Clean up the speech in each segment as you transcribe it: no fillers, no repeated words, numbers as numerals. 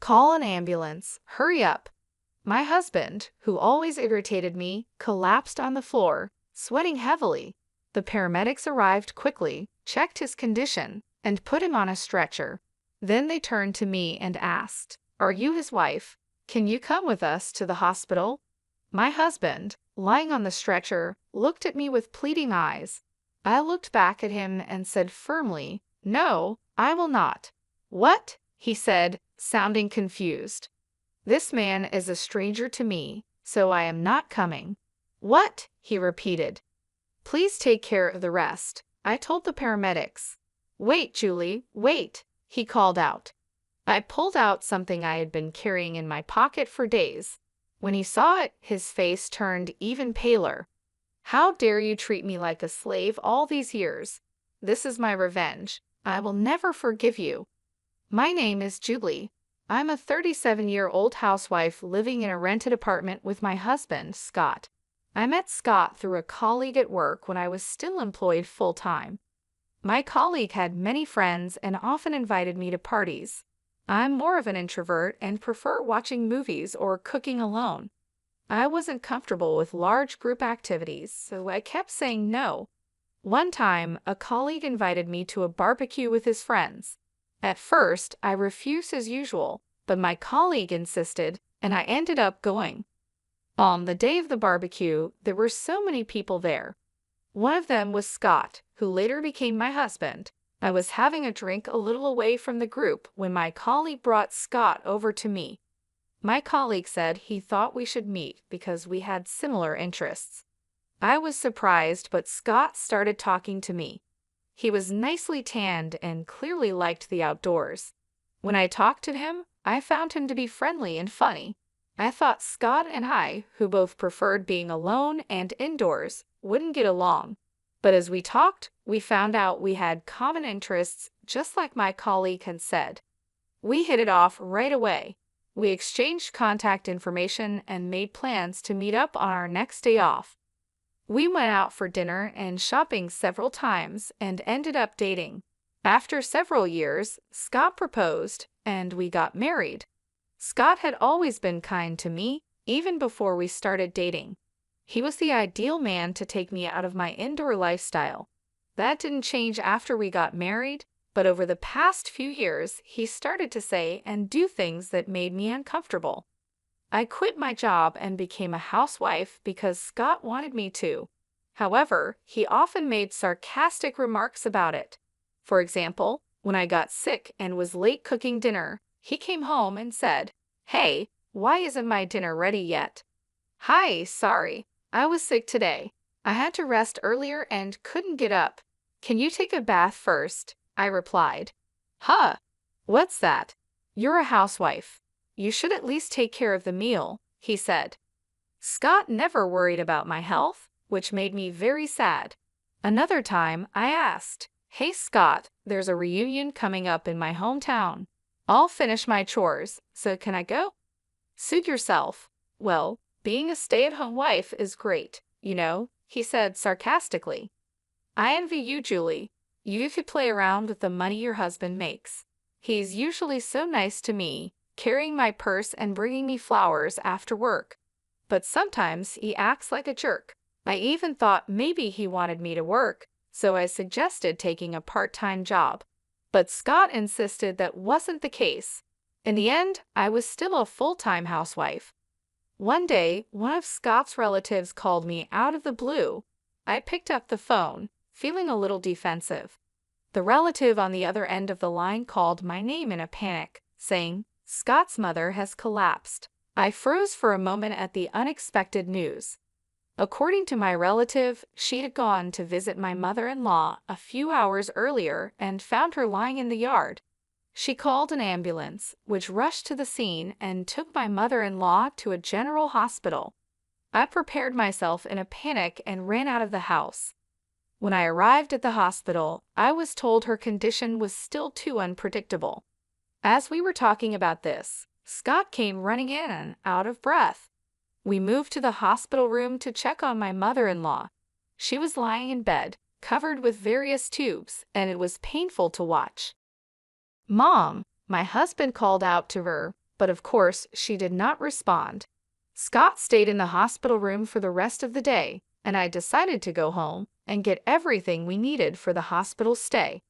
Call an ambulance. Hurry up. My husband, who always irritated me, collapsed on the floor, sweating heavily. The paramedics arrived quickly, checked his condition, and put him on a stretcher. Then they turned to me and asked, "Are you his wife? Can you come with us to the hospital?" My husband, lying on the stretcher, looked at me with pleading eyes. I looked back at him and said firmly, "No, I will not." "What?" he said, sounding confused. "This man is a stranger to me, so I am not coming." "What?" he repeated. "Please take care of the rest," I told the paramedics. "Wait, Julie, wait," he called out. I pulled out something I had been carrying in my pocket for days. When he saw it, his face turned even paler. "How dare you treat me like a slave all these years? This is my revenge. I will never forgive you." "My name is Julie. I'm a 37-year-old housewife living in a rented apartment with my husband, Scott. I met Scott through a colleague at work when I was still employed full-time. My colleague had many friends and often invited me to parties. I'm more of an introvert and prefer watching movies or cooking alone. I wasn't comfortable with large group activities, so I kept saying no. One time, a colleague invited me to a barbecue with his friends. At first, I refused as usual, but my colleague insisted, and I ended up going. On the day of the barbecue, there were so many people there. One of them was Scott, who later became my husband. I was having a drink a little away from the group when my colleague brought Scott over to me. My colleague said he thought we should meet because we had similar interests. I was surprised, but Scott started talking to me. He was nicely tanned and clearly liked the outdoors. When I talked to him, I found him to be friendly and funny. I thought Scott and I, who both preferred being alone and indoors, wouldn't get along. But as we talked, we found out we had common interests, just like my colleague had said. We hit it off right away. We exchanged contact information and made plans to meet up on our next day off. We went out for dinner and shopping several times and ended up dating. After several years, Scott proposed, and we got married. Scott had always been kind to me, even before we started dating. He was the ideal man to take me out of my indoor lifestyle. That didn't change after we got married, but over the past few years, he started to say and do things that made me uncomfortable. I quit my job and became a housewife because Scott wanted me to. However, he often made sarcastic remarks about it. For example, when I got sick and was late cooking dinner, he came home and said, "Hey, why isn't my dinner ready yet?" "Hi, sorry. I was sick today. I had to rest earlier and couldn't get up. Can you take a bath first?" I replied. "Huh? What's that? You're a housewife. You should at least take care of the meal," he said. Scott never worried about my health, which made me very sad. Another time, I asked, "Hey Scott, there's a reunion coming up in my hometown. I'll finish my chores, so can I go?" "Suit yourself. Well, being a stay-at-home wife is great, you know," he said sarcastically. "I envy you, Julie. You could play around with the money your husband makes. He's usually so nice to me, carrying my purse and bringing me flowers after work. But sometimes he acts like a jerk. I even thought maybe he wanted me to work, so I suggested taking a part-time job. But Scott insisted that wasn't the case. In the end, I was still a full-time housewife. One day, one of Scott's relatives called me out of the blue. I picked up the phone, feeling a little defensive. The relative on the other end of the line called my name in a panic, saying, "Scott's mother has collapsed." I froze for a moment at the unexpected news. According to my relative, she had gone to visit my mother-in-law a few hours earlier and found her lying in the yard. She called an ambulance, which rushed to the scene and took my mother-in-law to a general hospital. I prepared myself in a panic and ran out of the house. When I arrived at the hospital, I was told her condition was still too unpredictable. As we were talking about this, Scott came running in, out of breath. We moved to the hospital room to check on my mother-in-law. She was lying in bed, covered with various tubes, and it was painful to watch. "Mom," my husband called out to her, but of course she did not respond. Scott stayed in the hospital room for the rest of the day, and I decided to go home and get everything we needed for the hospital stay.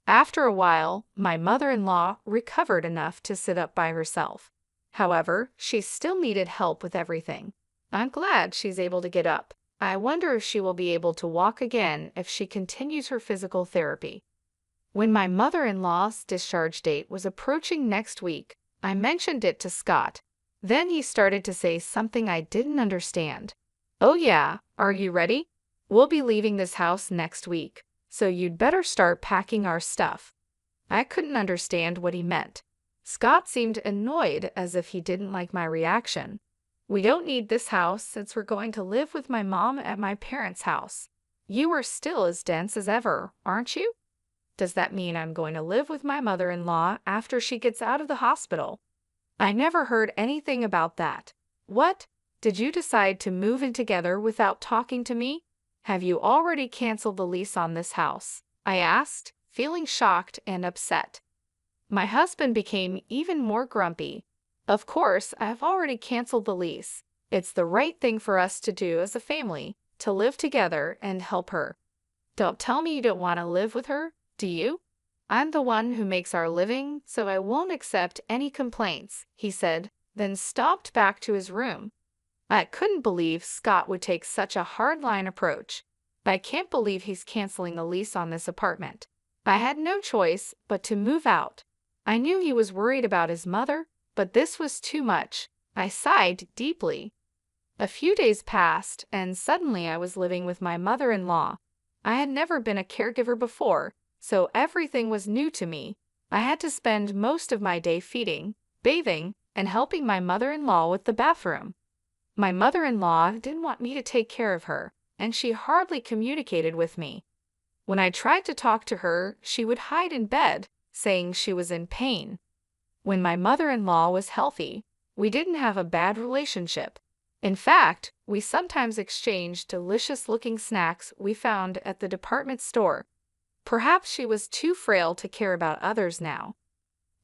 After a while, my mother-in-law recovered enough to sit up by herself. However, she still needed help with everything. I'm glad she's able to get up. I wonder if she will be able to walk again if she continues her physical therapy. When my mother-in-law's discharge date was approaching next week, I mentioned it to Scott. Then he started to say something I didn't understand. "Oh yeah, are you ready? We'll be leaving this house next week, so you'd better start packing our stuff." I couldn't understand what he meant. Scott seemed annoyed, as if he didn't like my reaction. "We don't need this house since we're going to live with my mom at my parents' house. You are still as dense as ever, aren't you? Does that mean I'm going to live with my mother-in-law after she gets out of the hospital?" I never heard anything about that. What? Did you decide to move in together without talking to me? Have you already canceled the lease on this house? I asked, feeling shocked and upset. My husband became even more grumpy. "Of course, I've already canceled the lease. It's the right thing for us to do as a family, to live together and help her." "Don't tell me you don't want to live with her, do you? I'm the one who makes our living, so I won't accept any complaints," he said, then stomped back to his room. I couldn't believe Scott would take such a hardline approach. I can't believe he's canceling the lease on this apartment. I had no choice but to move out. I knew he was worried about his mother, but this was too much. I sighed deeply. A few days passed, and suddenly I was living with my mother-in-law. I had never been a caregiver before, so everything was new to me. I had to spend most of my day feeding, bathing, and helping my mother-in-law with the bathroom. My mother-in-law didn't want me to take care of her, and she hardly communicated with me. When I tried to talk to her, she would hide in bed, saying she was in pain. When my mother-in-law was healthy, we didn't have a bad relationship. In fact, we sometimes exchanged delicious-looking snacks we found at the department store. Perhaps she was too frail to care about others now.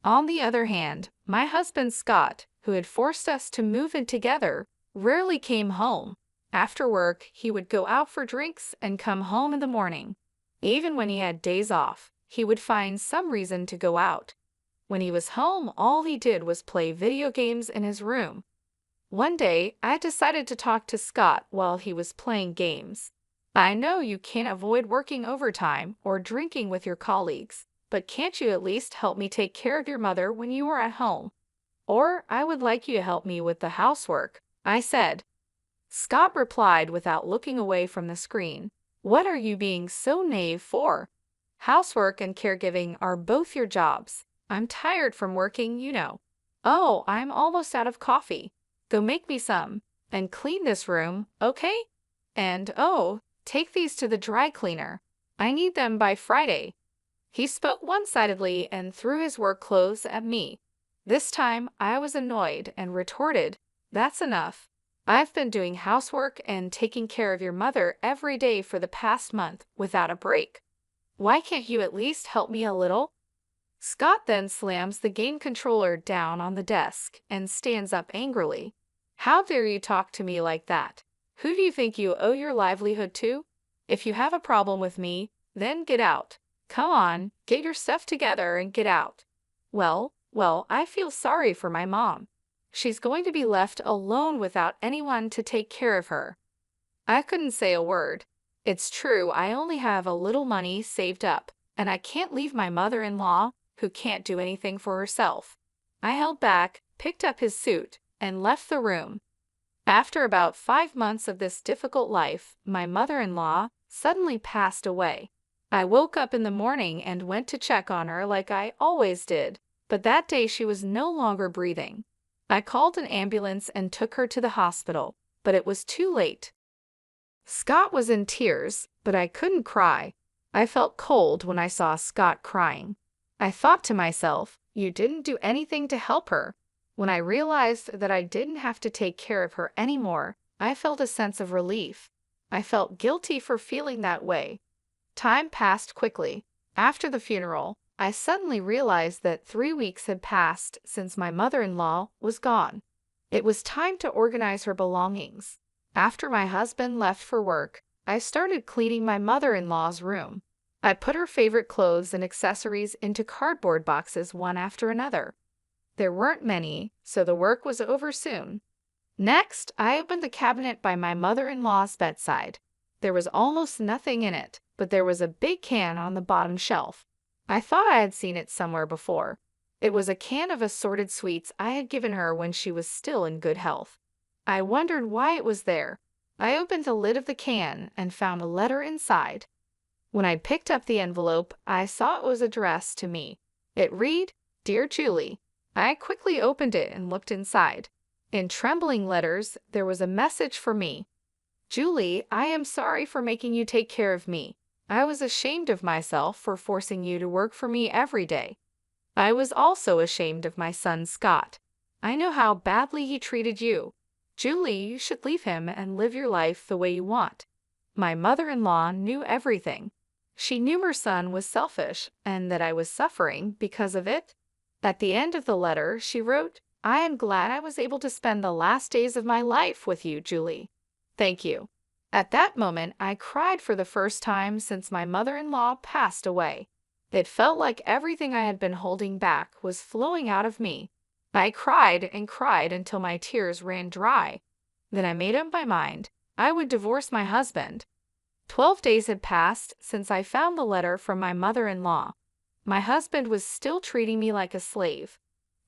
On the other hand, my husband Scott, who had forced us to move in together, rarely came home. After work, he would go out for drinks and come home in the morning. Even when he had days off, he would find some reason to go out. When he was home, all he did was play video games in his room. One day, I decided to talk to Scott while he was playing games. "I know you can't avoid working overtime or drinking with your colleagues, but can't you at least help me take care of your mother when you are at home? Or I would like you to help me with the housework," I said. Scott replied without looking away from the screen. "What are you being so naive for? Housework and caregiving are both your jobs. I'm tired from working, you know. Oh, I'm almost out of coffee. Go make me some. And clean this room, okay? And oh, take these to the dry cleaner. I need them by Friday." He spoke one-sidedly and threw his work clothes at me. This time, I was annoyed and retorted, "That's enough. I've been doing housework and taking care of your mother every day for the past month without a break. Why can't you at least help me a little?" Scott then slams the game controller down on the desk and stands up angrily. "How dare you talk to me like that? Who do you think you owe your livelihood to? If you have a problem with me, then get out. Come on, get your stuff together and get out." Well, I feel sorry for my mom. She's going to be left alone without anyone to take care of her. I couldn't say a word. It's true, I only have a little money saved up, and I can't leave my mother-in-law, who can't do anything for herself. I held back, picked up his suit, and left the room. After about 5 months of this difficult life, my mother-in-law suddenly passed away. I woke up in the morning and went to check on her like I always did, but that day she was no longer breathing. I called an ambulance and took her to the hospital, but it was too late. Scott was in tears, but I couldn't cry. I felt cold when I saw Scott crying. I thought to myself, you didn't do anything to help her. When I realized that I didn't have to take care of her anymore, I felt a sense of relief. I felt guilty for feeling that way. Time passed quickly. After the funeral, I suddenly realized that 3 weeks had passed since my mother-in-law was gone. It was time to organize her belongings. After my husband left for work, I started cleaning my mother-in-law's room. I put her favorite clothes and accessories into cardboard boxes one after another. There weren't many, so the work was over soon. Next, I opened the cabinet by my mother-in-law's bedside. There was almost nothing in it, but there was a big can on the bottom shelf. I thought I had seen it somewhere before. It was a can of assorted sweets I had given her when she was still in good health. I wondered why it was there. I opened the lid of the can and found a letter inside. When I picked up the envelope, I saw it was addressed to me. It read, "Dear Julie." I quickly opened it and looked inside. In trembling letters, there was a message for me. "Julie, I am sorry for making you take care of me. I was ashamed of myself for forcing you to work for me every day. I was also ashamed of my son Scott. I know how badly he treated you. Julie, you should leave him and live your life the way you want." My mother-in-law knew everything. She knew her son was selfish and that I was suffering because of it. At the end of the letter, she wrote, "I am glad I was able to spend the last days of my life with you, Julie. Thank you." At that moment, I cried for the first time since my mother-in-law passed away. It felt like everything I had been holding back was flowing out of me. I cried and cried until my tears ran dry. Then I made up my mind. I would divorce my husband. 12 days had passed since I found the letter from my mother-in-law. My husband was still treating me like a slave.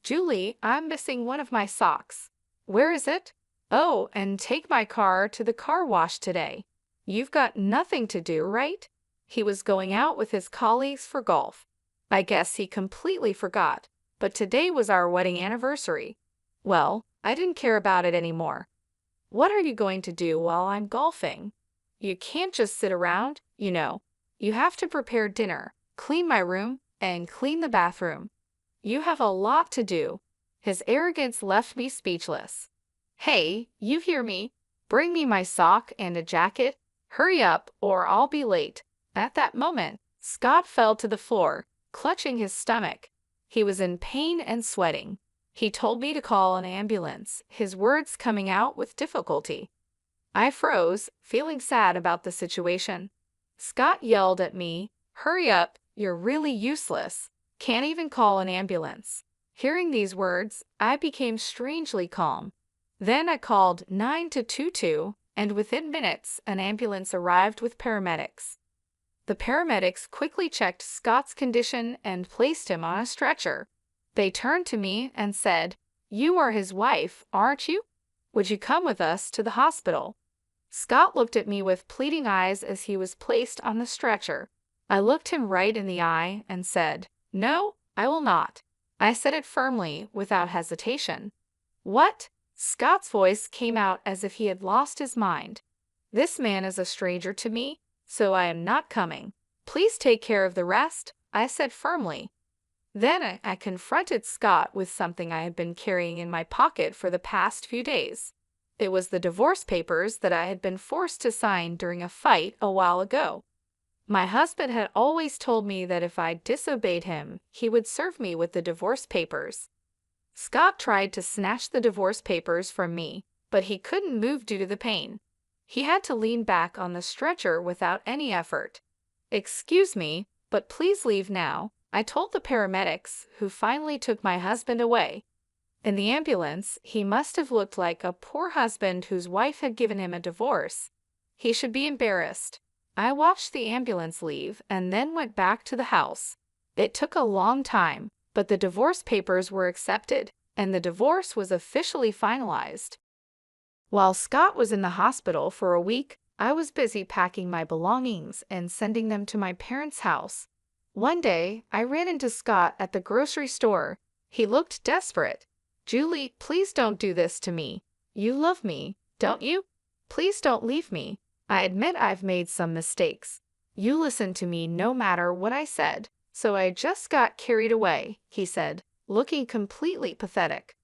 "Julie, I'm missing one of my socks." "Where is it?" "Oh, and take my car to the car wash today." "You've got nothing to do, right?" He was going out with his colleagues for golf. I guess he completely forgot, but today was our wedding anniversary. Well, I didn't care about it anymore. "What are you going to do while I'm golfing?" "You can't just sit around, you know. You have to prepare dinner, clean my room, and clean the bathroom. You have a lot to do." His arrogance left me speechless. "Hey, you hear me? Bring me my sock and a jacket. Hurry up, or I'll be late." At that moment, Scott fell to the floor, clutching his stomach. He was in pain and sweating. He told me to call an ambulance, his words coming out with difficulty. I froze, feeling sad about the situation. Scott yelled at me, "Hurry up, you're really useless. Can't even call an ambulance." Hearing these words, I became strangely calm. Then I called 922, and within minutes, an ambulance arrived with paramedics. The paramedics quickly checked Scott's condition and placed him on a stretcher. They turned to me and said, "You are his wife, aren't you? Would you come with us to the hospital?" Scott looked at me with pleading eyes as he was placed on the stretcher. I looked him right in the eye and said, "No, I will not." I said it firmly, without hesitation. "What?" Scott's voice came out as if he had lost his mind. "This man is a stranger to me, so I am not coming. Please take care of the rest," I said firmly. Then I confronted Scott with something I had been carrying in my pocket for the past few days. It was the divorce papers that I had been forced to sign during a fight a while ago. My husband had always told me that if I disobeyed him, he would serve me with the divorce papers. Scott tried to snatch the divorce papers from me, but he couldn't move due to the pain. He had to lean back on the stretcher without any effort. "Excuse me, but please leave now," I told the paramedics, who finally took my husband away. In the ambulance, he must have looked like a poor husband whose wife had given him a divorce. He should be embarrassed. I watched the ambulance leave and then went back to the house. It took a long time, but the divorce papers were accepted, and the divorce was officially finalized. While Scott was in the hospital for a week, I was busy packing my belongings and sending them to my parents' house. One day, I ran into Scott at the grocery store. He looked desperate. "Julie, please don't do this to me. You love me, don't you? Please don't leave me. I admit I've made some mistakes. You listened to me no matter what I said, so I just got carried away," he said, looking completely pathetic.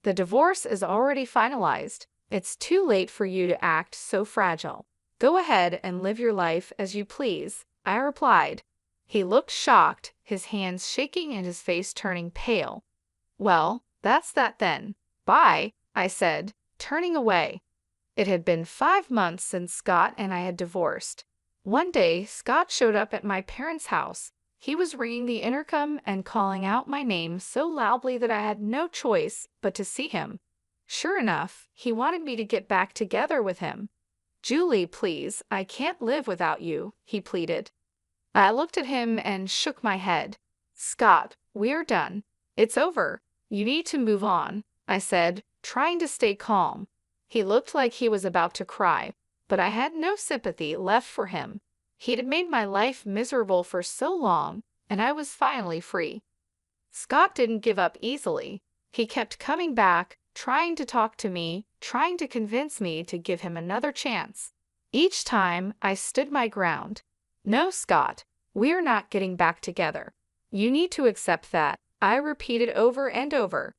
"The divorce is already finalized. It's too late for you to act so fragile. Go ahead and live your life as you please," I replied. He looked shocked, his hands shaking and his face turning pale. "Well, that's that then. Bye," I said, turning away. It had been 5 months since Scott and I had divorced. One day, Scott showed up at my parents' house. He was ringing the intercom and calling out my name so loudly that I had no choice but to see him. Sure enough, he wanted me to get back together with him. "Julie, please, I can't live without you," he pleaded. I looked at him and shook my head. "Scott, we're done. It's over. You need to move on," I said, trying to stay calm. He looked like he was about to cry, but I had no sympathy left for him. He had made my life miserable for so long, and I was finally free. Scott didn't give up easily. He kept coming back, trying to talk to me, trying to convince me to give him another chance. Each time, I stood my ground. "No, Scott, we're not getting back together. You need to accept that," I repeated over and over.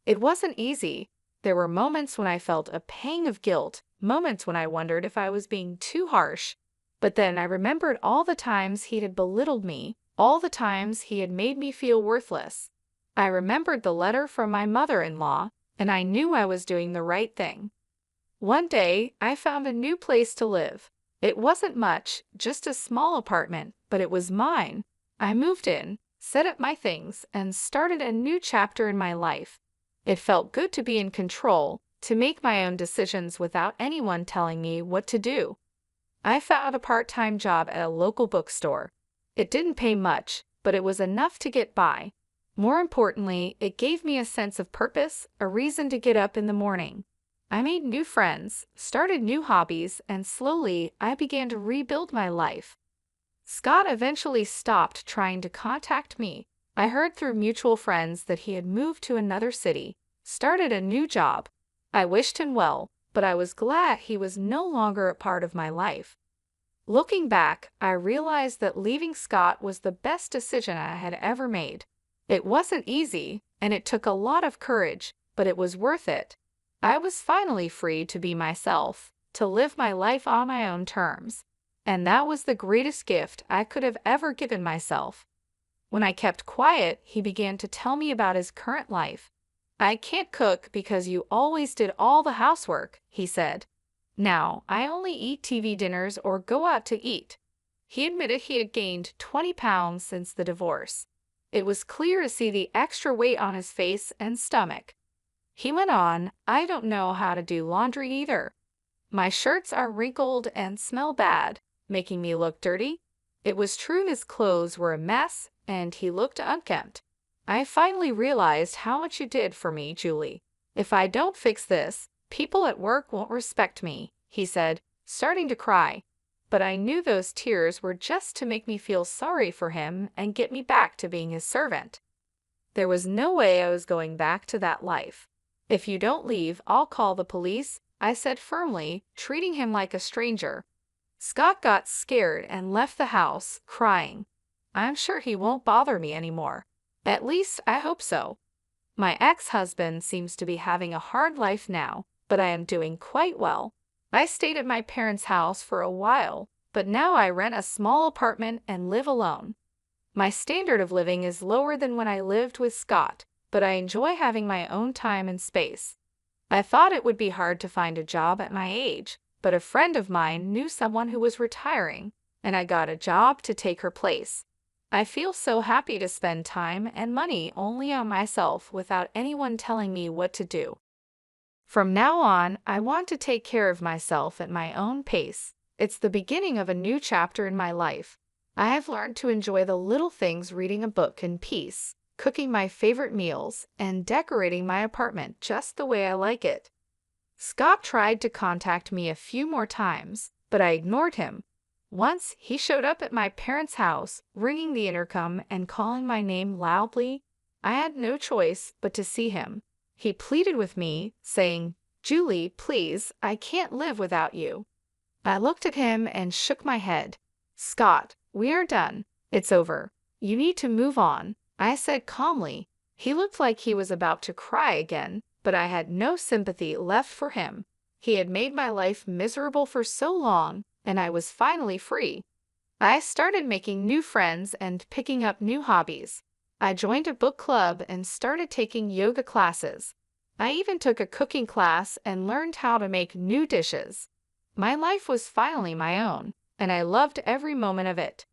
It wasn't easy. There were moments when I felt a pang of guilt, moments when I wondered if I was being too harsh. But then I remembered all the times he had belittled me, all the times he had made me feel worthless. I remembered the letter from my mother-in-law, and I knew I was doing the right thing. One day, I found a new place to live. It wasn't much, just a small apartment, but it was mine. I moved in, set up my things, and started a new chapter in my life. It felt good to be in control, to make my own decisions without anyone telling me what to do. I found a part-time job at a local bookstore. It didn't pay much, but it was enough to get by. More importantly, it gave me a sense of purpose, a reason to get up in the morning. I made new friends, started new hobbies, and slowly I began to rebuild my life. Scott eventually stopped trying to contact me. I heard through mutual friends that he had moved to another city, started a new job. I wished him well, but I was glad he was no longer a part of my life. Looking back, I realized that leaving Scott was the best decision I had ever made. It wasn't easy, and it took a lot of courage, but it was worth it. I was finally free to be myself, to live my life on my own terms. And that was the greatest gift I could have ever given myself. When I kept quiet, he began to tell me about his current life. "I can't cook because you always did all the housework," he said. "Now, I only eat TV dinners or go out to eat." He admitted he had gained 20 pounds since the divorce. It was clear to see the extra weight on his face and stomach. He went on, "I don't know how to do laundry either. My shirts are wrinkled and smell bad, making me look dirty." It was true his clothes were a mess, and he looked unkempt. "I finally realized how much you did for me, Julie. If I don't fix this, people at work won't respect me," he said, starting to cry. But I knew those tears were just to make me feel sorry for him and get me back to being his servant. There was no way I was going back to that life. "If you don't leave, I'll call the police," I said firmly, treating him like a stranger. Scott got scared and left the house, crying. I'm sure he won't bother me anymore. At least, I hope so. My ex-husband seems to be having a hard life now, but I am doing quite well. I stayed at my parents' house for a while, but now I rent a small apartment and live alone. My standard of living is lower than when I lived with Scott, but I enjoy having my own time and space. I thought it would be hard to find a job at my age, but a friend of mine knew someone who was retiring, and I got a job to take her place. I feel so happy to spend time and money only on myself without anyone telling me what to do. From now on, I want to take care of myself at my own pace. It's the beginning of a new chapter in my life. I have learned to enjoy the little things, reading a book in peace, cooking my favorite meals, and decorating my apartment just the way I like it. Scott tried to contact me a few more times, but I ignored him. Once, he showed up at my parents' house, ringing the intercom and calling my name loudly. I had no choice but to see him. He pleaded with me, saying, "Julie, please, I can't live without you." I looked at him and shook my head. "Scott, we are done. It's over. You need to move on," I said calmly. He looked like he was about to cry again, but I had no sympathy left for him. He had made my life miserable for so long, and I was finally free. I started making new friends and picking up new hobbies. I joined a book club and started taking yoga classes. I even took a cooking class and learned how to make new dishes. My life was finally my own, and I loved every moment of it.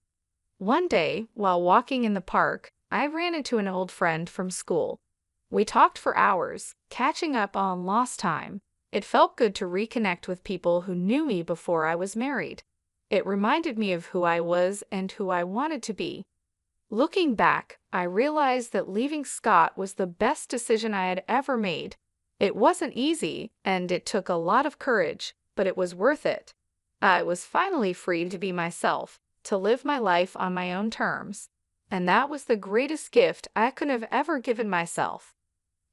One day, while walking in the park, I ran into an old friend from school. We talked for hours, catching up on lost time. It felt good to reconnect with people who knew me before I was married. It reminded me of who I was and who I wanted to be. Looking back, I realized that leaving Scott was the best decision I had ever made. It wasn't easy, and it took a lot of courage, but it was worth it. I was finally free to be myself, to live my life on my own terms. And that was the greatest gift I could have ever given myself.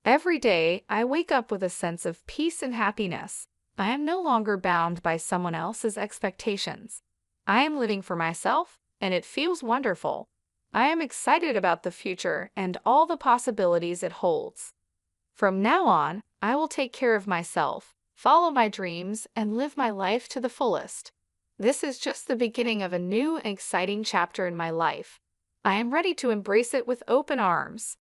Every day, I wake up with a sense of peace and happiness. I am no longer bound by someone else's expectations. I am living for myself, and it feels wonderful. I am excited about the future and all the possibilities it holds. From now on, I will take care of myself, follow my dreams, and live my life to the fullest. This is just the beginning of a new and exciting chapter in my life. I am ready to embrace it with open arms.